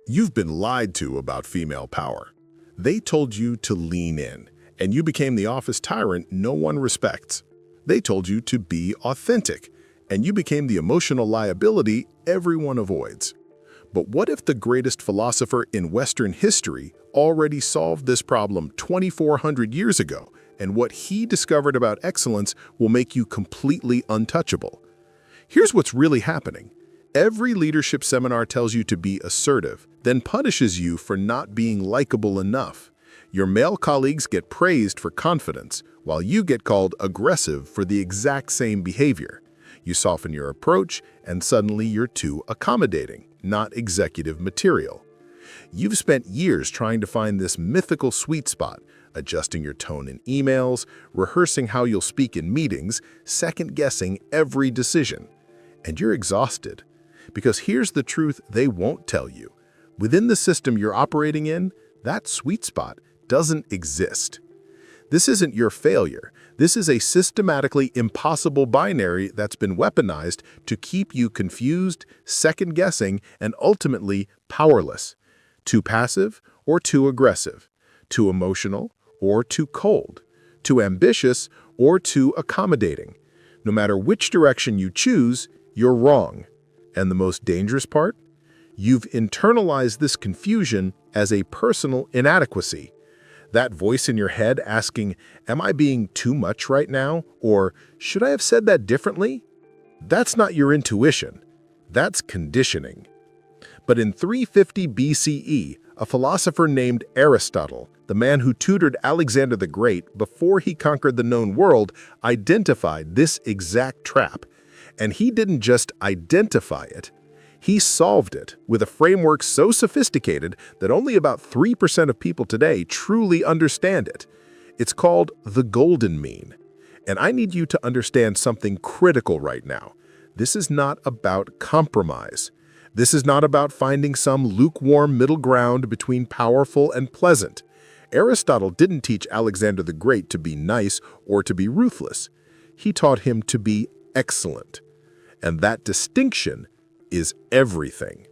You've been lied to about female power. They told you to lean in, and you became the office tyrant no one respects. They told you to be authentic, and you became the emotional liability everyone avoids. But what if the greatest philosopher in Western history already solved this problem 2,400 years ago, and what he discovered about excellence will make you completely untouchable? Here's what's really happening. Every leadership seminar tells you to be assertive, then punishes you for not being likable enough. Your male colleagues get praised for confidence, while you get called aggressive for the exact same behavior. You soften your approach, and suddenly you're too accommodating, not executive material. You've spent years trying to find this mythical sweet spot, adjusting your tone in emails, rehearsing how you'll speak in meetings, second-guessing every decision. And you're exhausted. Because here's the truth they won't tell you. Within the system you're operating in, that sweet spot doesn't exist. This isn't your failure. This is a systematically impossible binary that's been weaponized to keep you confused, second-guessing, and ultimately powerless. Too passive or too aggressive. Too emotional or too cold. Too ambitious or too accommodating. No matter which direction you choose, you're wrong. And the most dangerous part? You've internalized this confusion as a personal inadequacy. That voice in your head asking, "Am I being too much right now?" Or, "Should I have said that differently?" That's not your intuition. That's conditioning. But in 350 BCE, a philosopher named Aristotle, the man who tutored Alexander the Great before he conquered the known world, identified this exact trap. And he didn't just identify it, he solved it with a framework so sophisticated that only about 3% of people today truly understand it. It's called the Golden Mean. And I need you to understand something critical right now. This is not about compromise. This is not about finding some lukewarm middle ground between powerful and pleasant. Aristotle didn't teach Alexander the Great to be nice or to be ruthless. He taught him to be excellent. And that distinction is everything.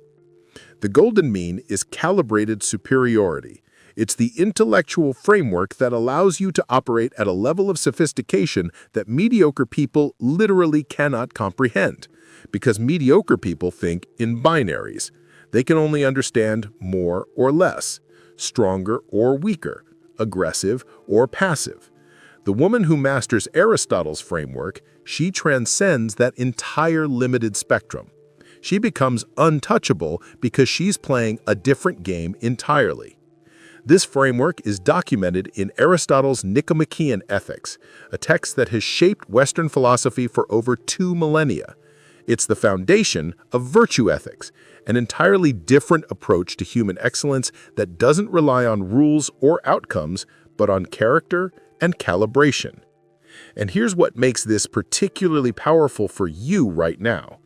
The Golden Mean is calibrated superiority. It's the intellectual framework that allows you to operate at a level of sophistication that mediocre people literally cannot comprehend. Because mediocre people think in binaries. They can only understand more or less, stronger or weaker, aggressive or passive. The woman who masters Aristotle's framework, she transcends that entire limited spectrum. She becomes untouchable because she's playing a different game entirely. This framework is documented in Aristotle's Nicomachean Ethics, a text that has shaped Western philosophy for over 2 millennia. It's the foundation of virtue ethics, an entirely different approach to human excellence that doesn't rely on rules or outcomes, but on character and calibration. And here's what makes this particularly powerful for you right now.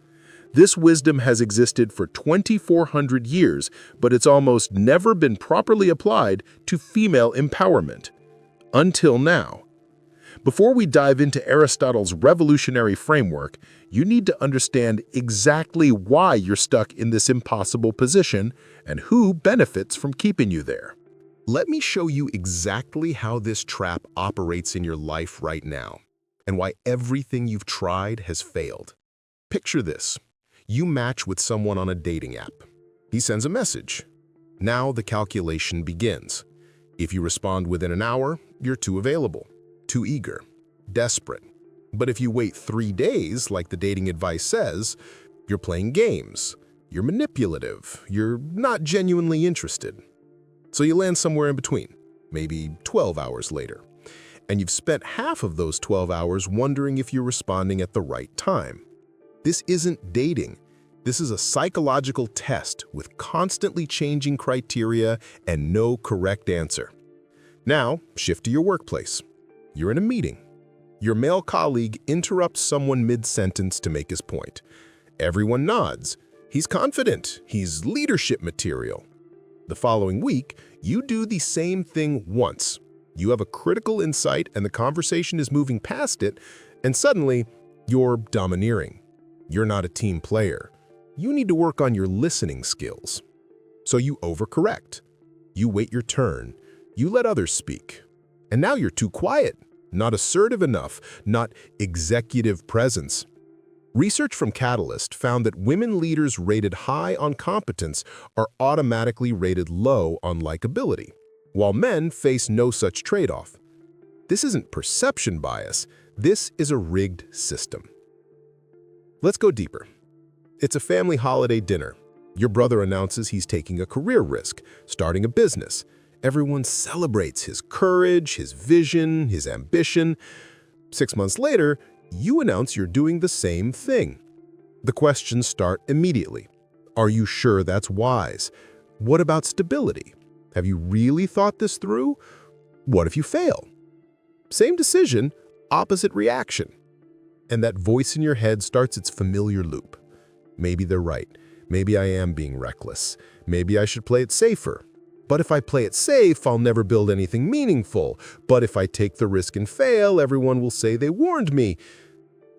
This wisdom has existed for 2,400 years, but it's almost never been properly applied to female empowerment. Until now. Before we dive into Aristotle's revolutionary framework, you need to understand exactly why you're stuck in this impossible position and who benefits from keeping you there. Let me show you exactly how this trap operates in your life right now, and why everything you've tried has failed. Picture this. You match with someone on a dating app. He sends a message. Now the calculation begins. If you respond within an hour, you're too available, too eager, desperate. But if you wait 3 days, like the dating advice says, you're playing games, you're manipulative, you're not genuinely interested. So you land somewhere in between, maybe 12 hours later. And you've spent half of those 12 hours wondering if you're responding at the right time. This isn't dating. This is a psychological test with constantly changing criteria and no correct answer. Now, shift to your workplace. You're in a meeting. Your male colleague interrupts someone mid-sentence to make his point. Everyone nods. He's confident. He's leadership material. The following week, you do the same thing once. You have a critical insight and the conversation is moving past it, and suddenly, you're domineering. You're not a team player. You need to work on your listening skills. So you overcorrect. You wait your turn. You let others speak. And now you're too quiet, not assertive enough, not executive presence. Research from Catalyst found that women leaders rated high on competence are automatically rated low on likability, while men face no such trade-off. This isn't perception bias, this is a rigged system. Let's go deeper. It's a family holiday dinner. Your brother announces he's taking a career risk, starting a business. Everyone celebrates his courage, his vision, his ambition. 6 months later, you announce you're doing the same thing. The questions start immediately. Are you sure that's wise? What about stability? Have you really thought this through? What if you fail? Same decision, opposite reaction. And that voice in your head starts its familiar loop. Maybe they're right. Maybe I am being reckless. Maybe I should play it safer. But if I play it safe, I'll never build anything meaningful. But if I take the risk and fail, everyone will say they warned me.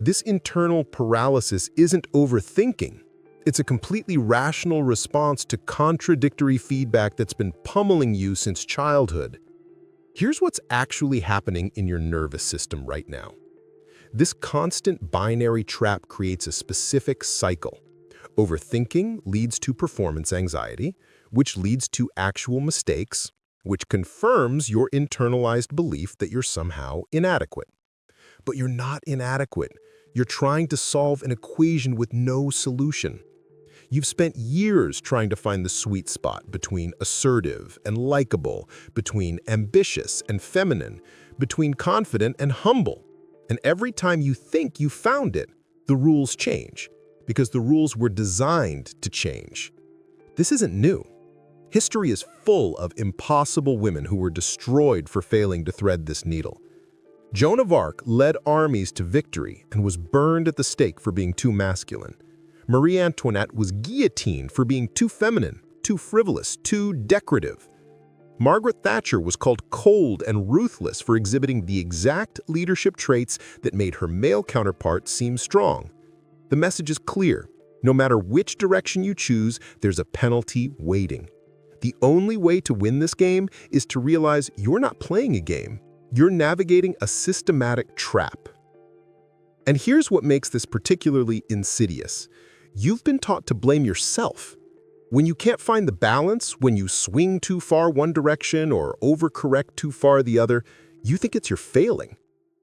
This internal paralysis isn't overthinking. It's a completely rational response to contradictory feedback that's been pummeling you since childhood. Here's what's actually happening in your nervous system right now. This constant binary trap creates a specific cycle. Overthinking leads to performance anxiety, which leads to actual mistakes, which confirms your internalized belief that you're somehow inadequate. But you're not inadequate. You're trying to solve an equation with no solution. You've spent years trying to find the sweet spot between assertive and likable, between ambitious and feminine, between confident and humble. And every time you think you found it, the rules change, because the rules were designed to change. This isn't new. History is full of impossible women who were destroyed for failing to thread this needle. Joan of Arc led armies to victory and was burned at the stake for being too masculine. Marie Antoinette was guillotined for being too feminine, too frivolous, too decorative. Margaret Thatcher was called cold and ruthless for exhibiting the exact leadership traits that made her male counterpart seem strong. The message is clear. No matter which direction you choose, there's a penalty waiting. The only way to win this game is to realize you're not playing a game. You're navigating a systematic trap. And here's what makes this particularly insidious. You've been taught to blame yourself. When you can't find the balance, when you swing too far one direction or overcorrect too far the other, you think it's your failing.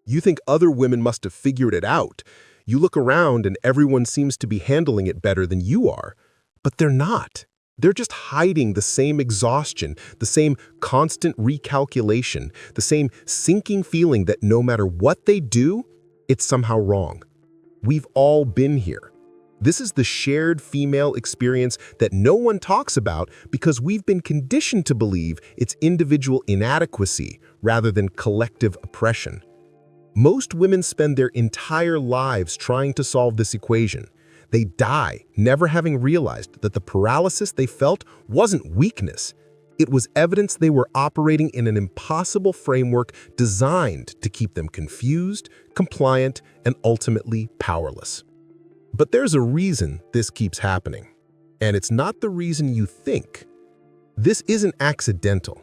You think other women must have figured it out. You look around and everyone seems to be handling it better than you are. But they're not. They're just hiding the same exhaustion, the same constant recalculation, the same sinking feeling that no matter what they do, it's somehow wrong. We've all been here. This is the shared female experience that no one talks about because we've been conditioned to believe it's individual inadequacy rather than collective oppression. Most women spend their entire lives trying to solve this equation. They die never having realized that the paralysis they felt wasn't weakness. It was evidence they were operating in an impossible framework designed to keep them confused, compliant, and ultimately powerless. But there's a reason this keeps happening, and it's not the reason you think. This isn't accidental.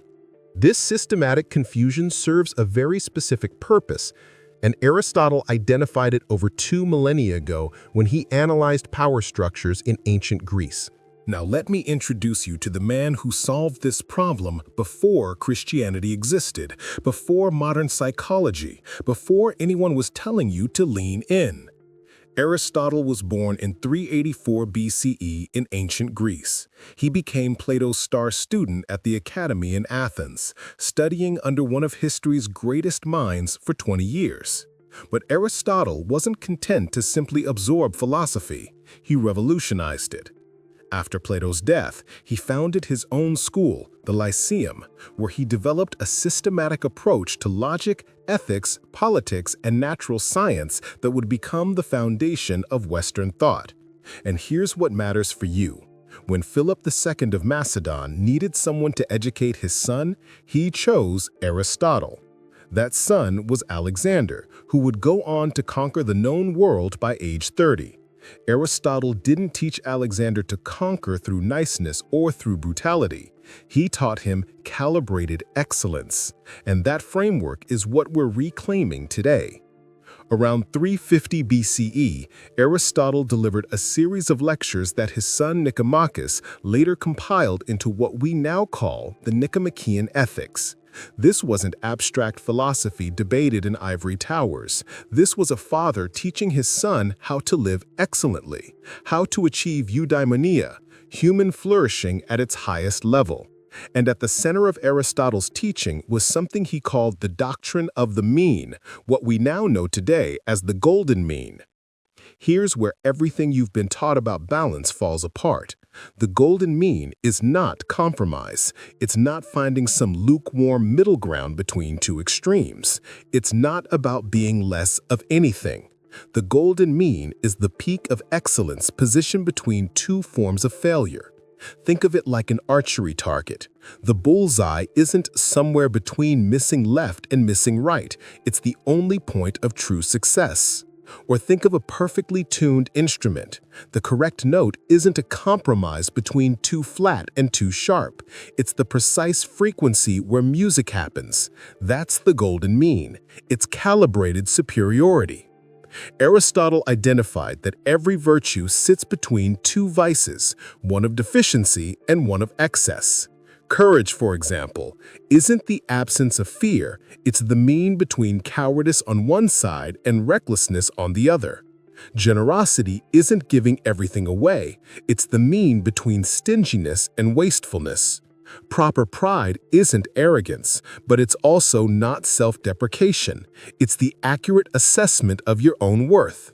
This systematic confusion serves a very specific purpose, and Aristotle identified it over 2 millennia ago when he analyzed power structures in ancient Greece. Now let me introduce you to the man who solved this problem before Christianity existed, before modern psychology, before anyone was telling you to lean in. Aristotle was born in 384 BCE in ancient Greece. He became Plato's star student at the Academy in Athens, studying under one of history's greatest minds for 20 years. But Aristotle wasn't content to simply absorb philosophy. He revolutionized it. After Plato's death, he founded his own school, the Lyceum, where he developed a systematic approach to logic, ethics, politics, and natural science that would become the foundation of Western thought. And here's what matters for you. When Philip II of Macedon needed someone to educate his son, he chose Aristotle. That son was Alexander, who would go on to conquer the known world by age 30. Aristotle didn't teach Alexander to conquer through niceness or through brutality. He taught him calibrated excellence, and that framework is what we're reclaiming today. Around 350 BCE, Aristotle delivered a series of lectures that his son Nicomachus later compiled into what we now call the Nicomachean Ethics. This wasn't abstract philosophy debated in ivory towers. This was a father teaching his son how to live excellently, how to achieve eudaimonia, human flourishing at its highest level. And at the center of Aristotle's teaching was something he called the doctrine of the mean, what we now know today as the Golden Mean. Here's where everything you've been taught about balance falls apart. The Golden Mean is not compromise. It's not finding some lukewarm middle ground between two extremes. It's not about being less of anything. The Golden Mean is the peak of excellence positioned between two forms of failure. Think of it like an archery target. The bullseye isn't somewhere between missing left and missing right. It's the only point of true success. Or think of a perfectly tuned instrument. The correct note isn't a compromise between too flat and too sharp. It's the precise frequency where music happens. That's the Golden Mean. It's calibrated superiority. Aristotle identified that every virtue sits between two vices, one of deficiency and one of excess. Courage, for example, isn't the absence of fear, it's the mean between cowardice on one side and recklessness on the other. Generosity isn't giving everything away, it's the mean between stinginess and wastefulness. Proper pride isn't arrogance, but it's also not self-deprecation. It's the accurate assessment of your own worth.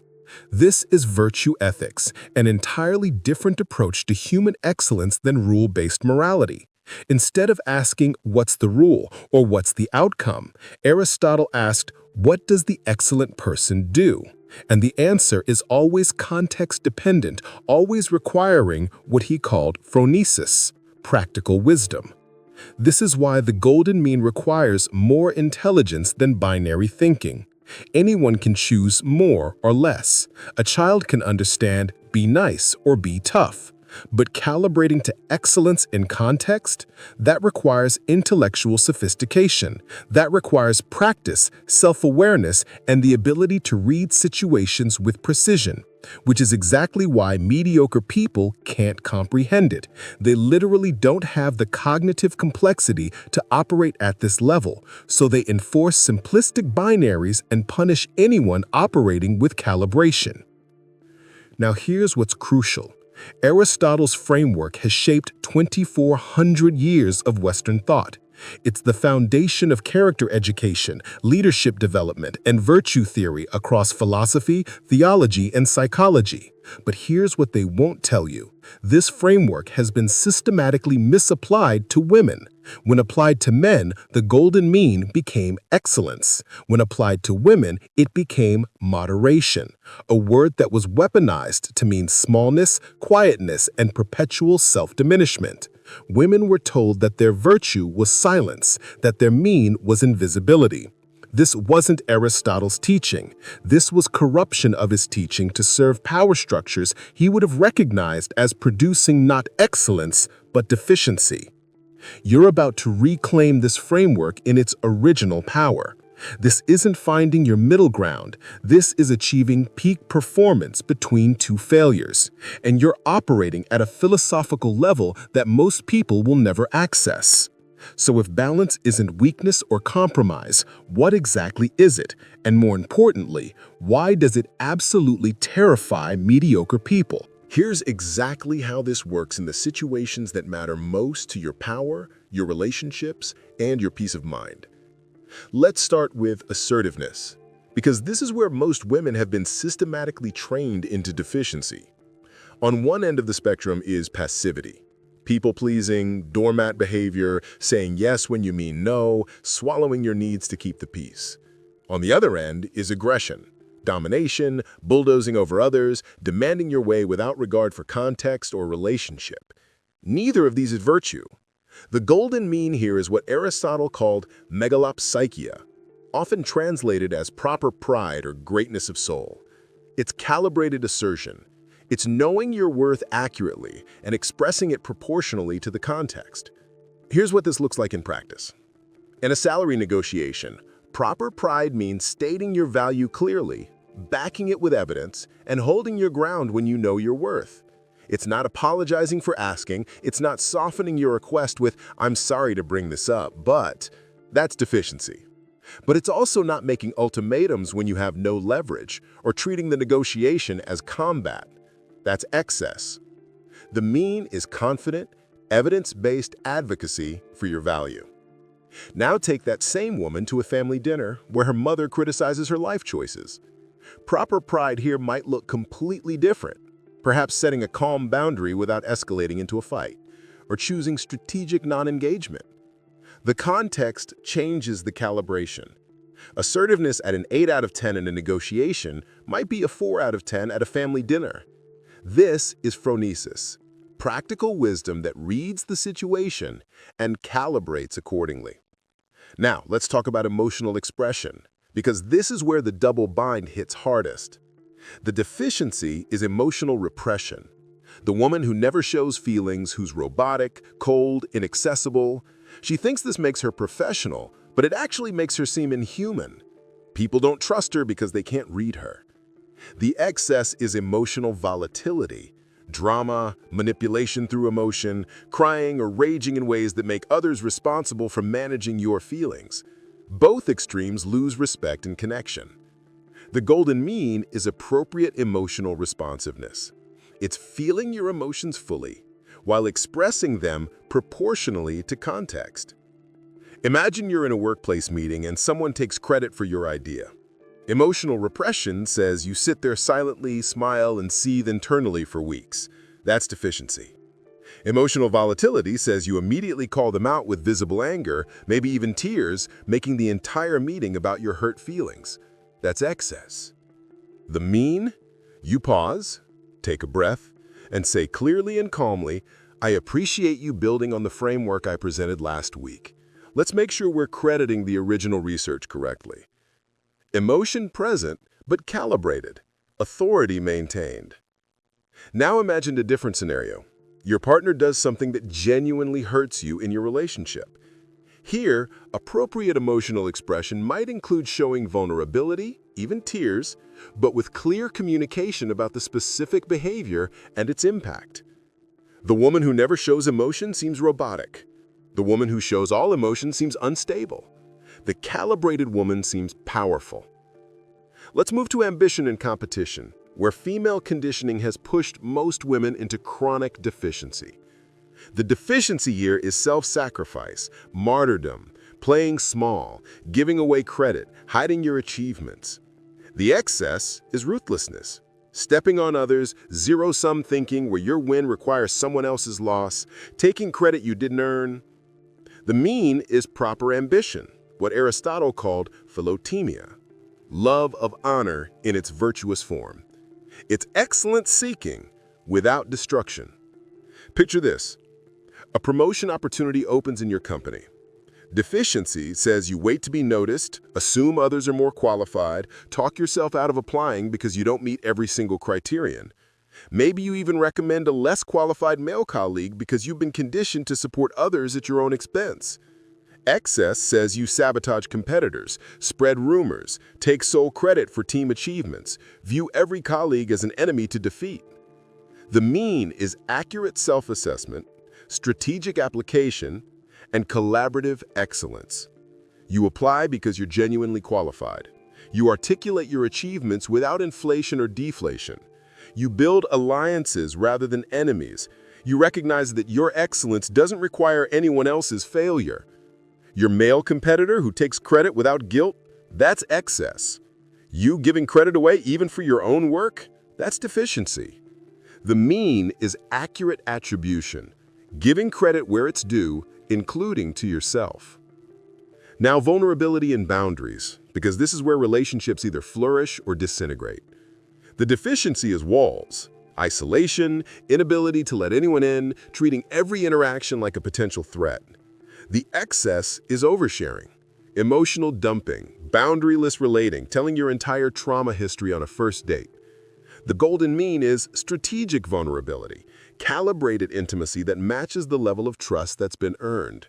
This is virtue ethics, an entirely different approach to human excellence than rule-based morality. Instead of asking, what's the rule or what's the outcome, Aristotle asked, what does the excellent person do? And the answer is always context-dependent, always requiring what he called phronesis, practical wisdom. This is why the Golden Mean requires more intelligence than binary thinking. Anyone can choose more or less. A child can understand be nice or be tough. But calibrating to excellence in context, that requires intellectual sophistication. That requires practice, self-awareness, and the ability to read situations with precision, which is exactly why mediocre people can't comprehend it. They literally don't have the cognitive complexity to operate at this level, so they enforce simplistic binaries and punish anyone operating with calibration. Now here's what's crucial. Aristotle's framework has shaped 2,400 years of Western thought. It's the foundation of character education, leadership development, and virtue theory across philosophy, theology, and psychology. But here's what they won't tell you. This framework has been systematically misapplied to women. When applied to men, the Golden Mean became excellence. When applied to women, it became moderation, a word that was weaponized to mean smallness, quietness, and perpetual self-diminishment. Women were told that their virtue was silence, that their mean was invisibility. This wasn't Aristotle's teaching. This was corruption of his teaching to serve power structures he would have recognized as producing not excellence, but deficiency. You're about to reclaim this framework in its original power. This isn't finding your middle ground. This is achieving peak performance between two failures. And you're operating at a philosophical level that most people will never access. So if balance isn't weakness or compromise, what exactly is it? And more importantly, why does it absolutely terrify mediocre people? Here's exactly how this works in the situations that matter most to your power, your relationships, and your peace of mind. Let's start with assertiveness, because this is where most women have been systematically trained into deficiency. On one end of the spectrum is passivity. People-pleasing, doormat behavior, saying yes when you mean no, swallowing your needs to keep the peace. On the other end is aggression. Domination, bulldozing over others, demanding your way without regard for context or relationship. Neither of these is virtue. The Golden Mean here is what Aristotle called megalopsychia, often translated as proper pride or greatness of soul. It's calibrated assertion. It's knowing your worth accurately and expressing it proportionally to the context. Here's what this looks like in practice. In a salary negotiation, proper pride means stating your value clearly, backing it with evidence, and holding your ground when you know your worth. It's not apologizing for asking, it's not softening your request with, "I'm sorry to bring this up, but..." That's deficiency. But it's also not making ultimatums when you have no leverage, or treating the negotiation as combat. That's excess. The mean is confident, evidence-based advocacy for your value. Now take that same woman to a family dinner where her mother criticizes her life choices. Proper pride here might look completely different, perhaps setting a calm boundary without escalating into a fight, or choosing strategic non-engagement. The context changes the calibration. Assertiveness at an 8 out of 10 in a negotiation might be a 4 out of 10 at a family dinner. This is phronesis, practical wisdom that reads the situation and calibrates accordingly. Now, let's talk about emotional expression, because this is where the double bind hits hardest. The deficiency is emotional repression. The woman who never shows feelings, who's robotic, cold, inaccessible. She thinks this makes her professional, but it actually makes her seem inhuman. People don't trust her because they can't read her. The excess is emotional volatility. Drama, manipulation through emotion, crying or raging in ways that make others responsible for managing your feelings. Both extremes lose respect and connection. The golden mean is appropriate emotional responsiveness. It's feeling your emotions fully, while expressing them proportionally to context. Imagine you're in a workplace meeting and someone takes credit for your idea. Emotional repression says you sit there silently, smile, and seethe internally for weeks. That's deficiency. Emotional volatility says you immediately call them out with visible anger, maybe even tears, making the entire meeting about your hurt feelings. That's excess. The mean? You pause, take a breath, and say clearly and calmly, "I appreciate you building on the framework I presented last week. Let's make sure we're crediting the original research correctly." Emotion present, but calibrated. Authority maintained. Now imagine a different scenario. Your partner does something that genuinely hurts you in your relationship. Here, appropriate emotional expression might include showing vulnerability, even tears, but with clear communication about the specific behavior and its impact. The woman who never shows emotion seems robotic. The woman who shows all emotion seems unstable. The calibrated woman seems powerful. Let's move to ambition and competition, where female conditioning has pushed most women into chronic deficiency. The deficiency here is self-sacrifice, martyrdom, playing small, giving away credit, hiding your achievements. The excess is ruthlessness, stepping on others, zero-sum thinking where your win requires someone else's loss, taking credit you didn't earn. The mean is proper ambition, what Aristotle called philotemia, love of honor in its virtuous form. It's excellence seeking without destruction. Picture this. A promotion opportunity opens in your company. Deficiency says you wait to be noticed, assume others are more qualified, talk yourself out of applying because you don't meet every single criterion. Maybe you even recommend a less qualified male colleague because you've been conditioned to support others at your own expense. Excess says you sabotage competitors, spread rumors, take sole credit for team achievements, view every colleague as an enemy to defeat. The mean is accurate self-assessment, strategic application, and collaborative excellence. You apply because you're genuinely qualified. You articulate your achievements without inflation or deflation. You build alliances rather than enemies. You recognize that your excellence doesn't require anyone else's failure. Your male competitor who takes credit without guilt, that's excess. You giving credit away even for your own work, that's deficiency. The mean is accurate attribution, giving credit where it's due, including to yourself. Now, vulnerability and boundaries, because this is where relationships either flourish or disintegrate. The deficiency is walls, isolation, inability to let anyone in, treating every interaction like a potential threat. The excess is oversharing, emotional dumping, boundaryless relating, telling your entire trauma history on a first date. The golden mean is strategic vulnerability, calibrated intimacy that matches the level of trust that's been earned.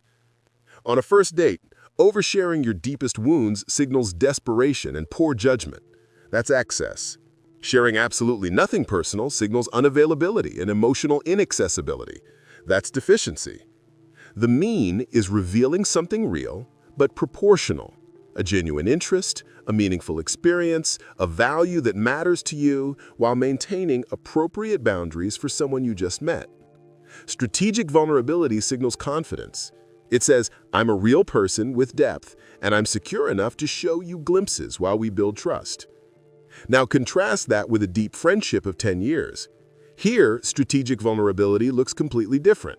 On a first date, oversharing your deepest wounds signals desperation and poor judgment. That's excess. Sharing absolutely nothing personal signals unavailability and emotional inaccessibility. That's deficiency. The mean is revealing something real, but proportional. A genuine interest, a meaningful experience, a value that matters to you while maintaining appropriate boundaries for someone you just met. Strategic vulnerability signals confidence. It says, I'm a real person with depth, and I'm secure enough to show you glimpses while we build trust. Now contrast that with a deep friendship of 10 years. Here, strategic vulnerability looks completely different.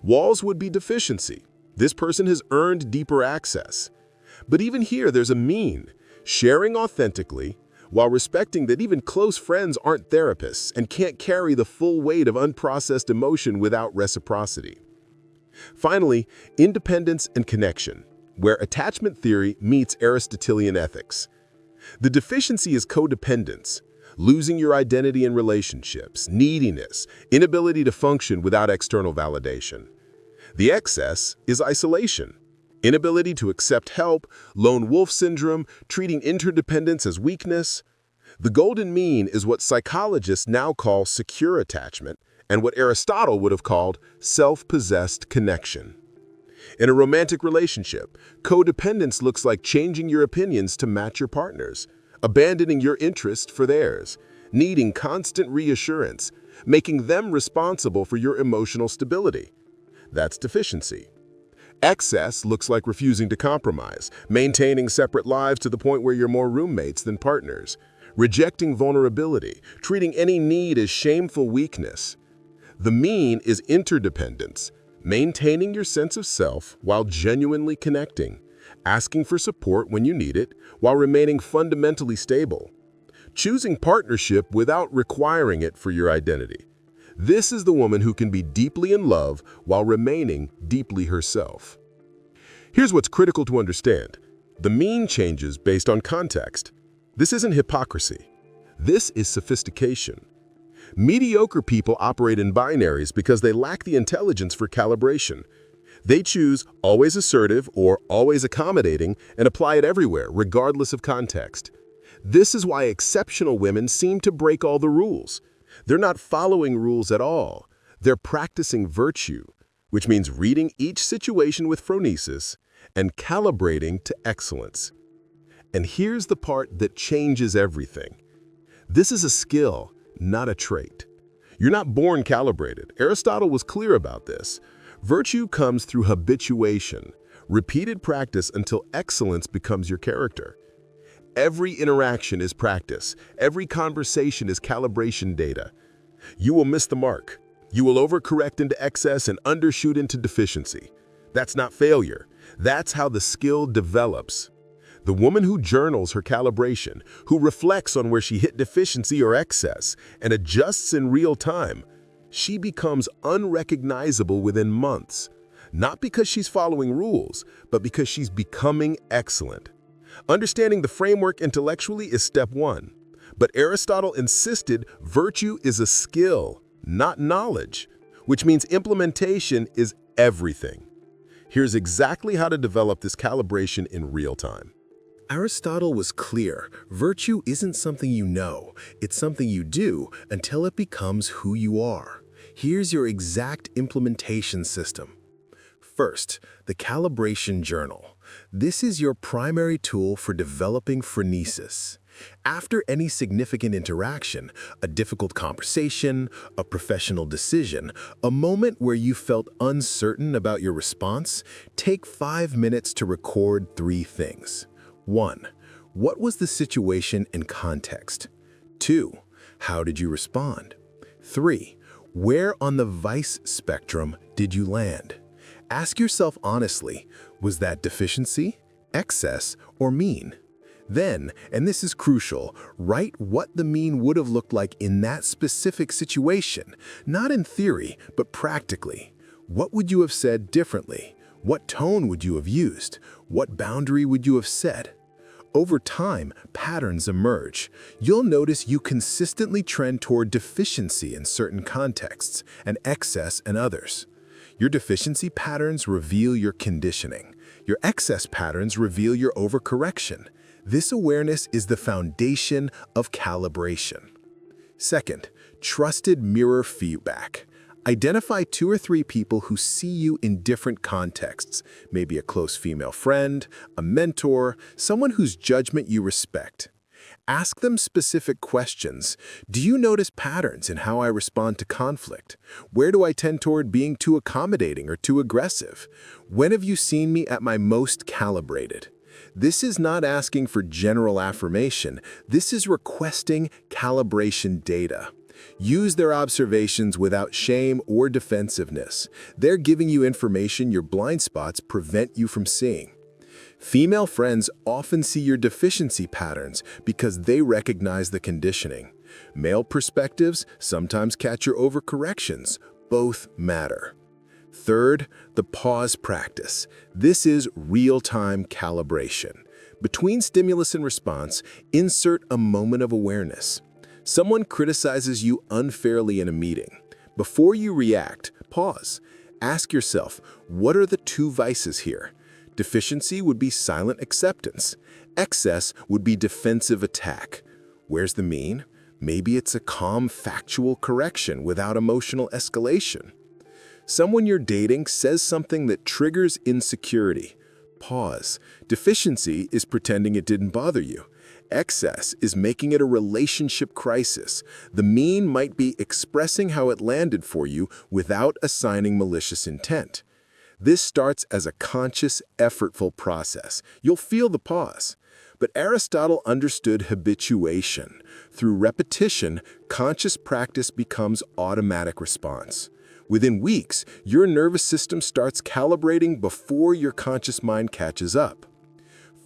Walls would be deficiency. This person has earned deeper access. But even here, there's a mean, sharing authentically, while respecting that even close friends aren't therapists and can't carry the full weight of unprocessed emotion without reciprocity. Finally, independence and connection, where attachment theory meets Aristotelian ethics. The deficiency is codependence, losing your identity in relationships, neediness, inability to function without external validation. The excess is isolation, inability to accept help, lone wolf syndrome, treating interdependence as weakness. The golden mean is what psychologists now call secure attachment and what Aristotle would have called self-possessed connection. In a romantic relationship, codependence looks like changing your opinions to match your partner's, abandoning your interest for theirs, needing constant reassurance, making them responsible for your emotional stability. That's deficiency. Excess looks like refusing to compromise, maintaining separate lives to the point where you're more roommates than partners, rejecting vulnerability, treating any need as shameful weakness. The mean is interdependence, maintaining your sense of self while genuinely connecting, asking for support when you need it while remaining fundamentally stable, choosing partnership without requiring it for your identity. This is the woman who can be deeply in love while remaining deeply herself. Here's what's critical to understand. The mean changes based on context. This isn't hypocrisy. This is sophistication. Mediocre people operate in binaries because they lack the intelligence for calibration. They choose always assertive or always accommodating and apply it everywhere, regardless of context. This is why exceptional women seem to break all the rules. They're not following rules at all. They're practicing virtue, which means reading each situation with phronesis and calibrating to excellence. And here's the part that changes everything. This is a skill, not a trait. You're not born calibrated. Aristotle was clear about this. Virtue comes through habituation, repeated practice until excellence becomes your character. Every interaction is practice. Every conversation is calibration data. You will miss the mark. You will overcorrect into excess and undershoot into deficiency. That's not failure. That's how the skill develops. The woman who journals her calibration, who reflects on where she hit deficiency or excess and adjusts in real time, she becomes unrecognizable within months. Not because she's following rules, but because she's becoming excellent. Understanding the framework intellectually is step one. But Aristotle insisted virtue is a skill, not knowledge, which means implementation is everything. Here's exactly how to develop this calibration in real time. Aristotle was clear. Virtue isn't something you know. It's something you do until it becomes who you are. Here's your exact implementation system. First, the calibration journal. This is your primary tool for developing phronesis. After any significant interaction, a difficult conversation, a professional decision, a moment where you felt uncertain about your response, take 5 minutes to record 3 things. 1. What was the situation and context? 2. How did you respond? 3. Where on the vice spectrum did you land? Ask yourself honestly, was that deficiency, excess, or mean? Then, and this is crucial, write what the mean would have looked like in that specific situation, not in theory, but practically. What would you have said differently? What tone would you have used? What boundary would you have set? Over time, patterns emerge. You'll notice you consistently trend toward deficiency in certain contexts and excess in others. Your deficiency patterns reveal your conditioning. Your excess patterns reveal your overcorrection. This awareness is the foundation of calibration. Second, trusted mirror feedback. Identify 2 or 3 people who see you in different contexts, maybe a close female friend, a mentor, someone whose judgment you respect. Ask them specific questions. Do you notice patterns in how I respond to conflict? Where do I tend toward being too accommodating or too aggressive? When have you seen me at my most calibrated? This is not asking for general affirmation. This is requesting calibration data. Use their observations without shame or defensiveness. They're giving you information your blind spots prevent you from seeing. Female friends often see your deficiency patterns because they recognize the conditioning. Male perspectives sometimes catch your overcorrections. Both matter. Third, the pause practice. This is real-time calibration. Between stimulus and response, insert a moment of awareness. Someone criticizes you unfairly in a meeting. Before you react, pause. Ask yourself, what are the 2 vices here? Deficiency would be silent acceptance. Excess would be defensive attack. Where's the mean? Maybe it's a calm, factual correction without emotional escalation. Someone you're dating says something that triggers insecurity. Pause. Deficiency is pretending it didn't bother you. Excess is making it a relationship crisis. The mean might be expressing how it landed for you without assigning malicious intent. This starts as a conscious, effortful process. You'll feel the pause. But Aristotle understood habituation. Through repetition, conscious practice becomes automatic response. Within weeks, your nervous system starts calibrating before your conscious mind catches up.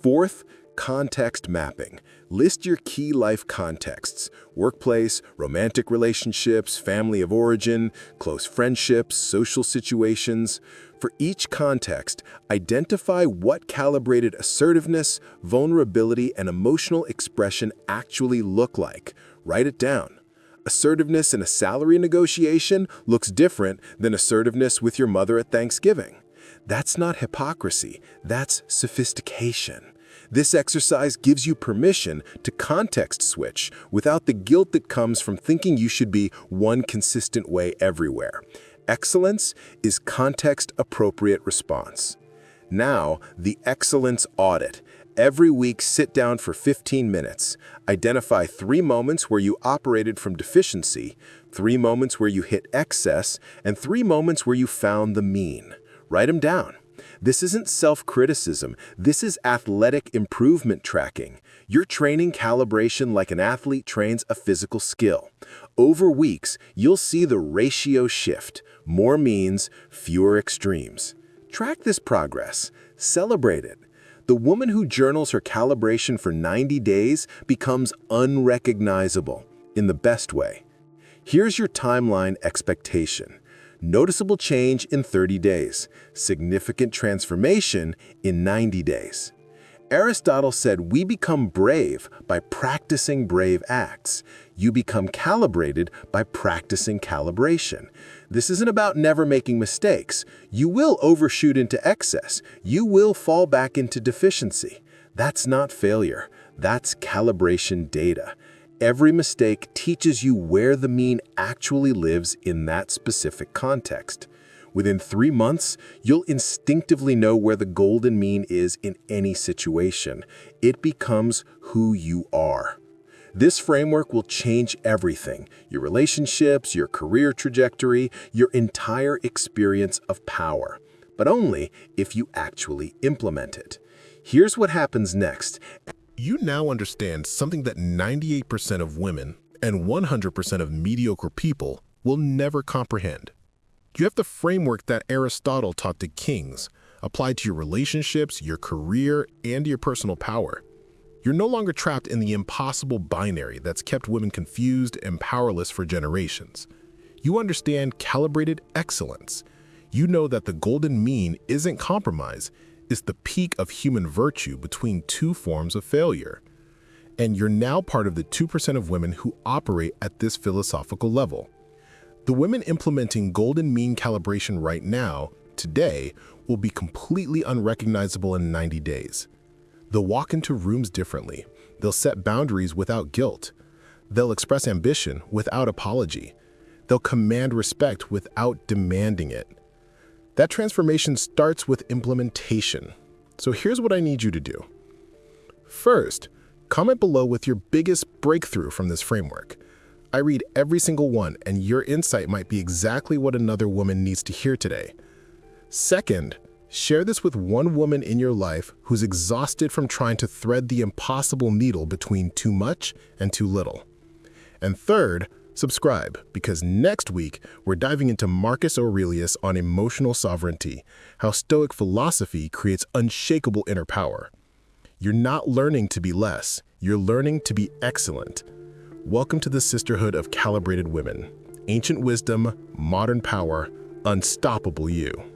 Fourth, context mapping. List your key life contexts: workplace, romantic relationships, family of origin, close friendships, social situations. For each context, identify what calibrated assertiveness, vulnerability, and emotional expression actually look like. Write it down. Assertiveness in a salary negotiation looks different than assertiveness with your mother at Thanksgiving. That's not hypocrisy, that's sophistication. This exercise gives you permission to context switch without the guilt that comes from thinking you should be one consistent way everywhere. Excellence is context-appropriate response. Now, the excellence audit. Every week, sit down for 15 minutes. Identify 3 moments where you operated from deficiency, 3 moments where you hit excess, and 3 moments where you found the mean. Write them down. This isn't self-criticism. This is athletic improvement tracking. You're training calibration like an athlete trains a physical skill. Over weeks, you'll see the ratio shift. More means, fewer extremes. Track this progress. Celebrate it. The woman who journals her calibration for 90 days becomes unrecognizable in the best way. Here's your timeline expectation. Noticeable change in 30 days. Significant transformation in 90 days. Aristotle said we become brave by practicing brave acts. You become calibrated by practicing calibration. This isn't about never making mistakes. You will overshoot into excess. You will fall back into deficiency. That's not failure. That's calibration data. Every mistake teaches you where the mean actually lives in that specific context. Within 3 months, you'll instinctively know where the golden mean is in any situation. It becomes who you are. This framework will change everything: your relationships, your career trajectory, your entire experience of power. But only if you actually implement it. Here's what happens next. You now understand something that 98% of women and 100% of mediocre people will never comprehend. You have the framework that Aristotle taught to kings, applied to your relationships, your career, and your personal power. You're no longer trapped in the impossible binary that's kept women confused and powerless for generations. You understand calibrated excellence. You know that the golden mean isn't compromise, is the peak of human virtue between two forms of failure. And you're now part of the 2% of women who operate at this philosophical level. The women implementing golden mean calibration right now, today, will be completely unrecognizable in 90 days. They'll walk into rooms differently. They'll set boundaries without guilt. They'll express ambition without apology. They'll command respect without demanding it. That transformation starts with implementation. So here's what I need you to do. First, comment below with your biggest breakthrough from this framework. I read every single one, and your insight might be exactly what another woman needs to hear today. Second, share this with one woman in your life who's exhausted from trying to thread the impossible needle between too much and too little. And third, subscribe, because next week we're diving into Marcus Aurelius on emotional sovereignty, how Stoic philosophy creates unshakable inner power. You're not learning to be less, you're learning to be excellent. Welcome to the sisterhood of calibrated women. Ancient wisdom, modern power, unstoppable you.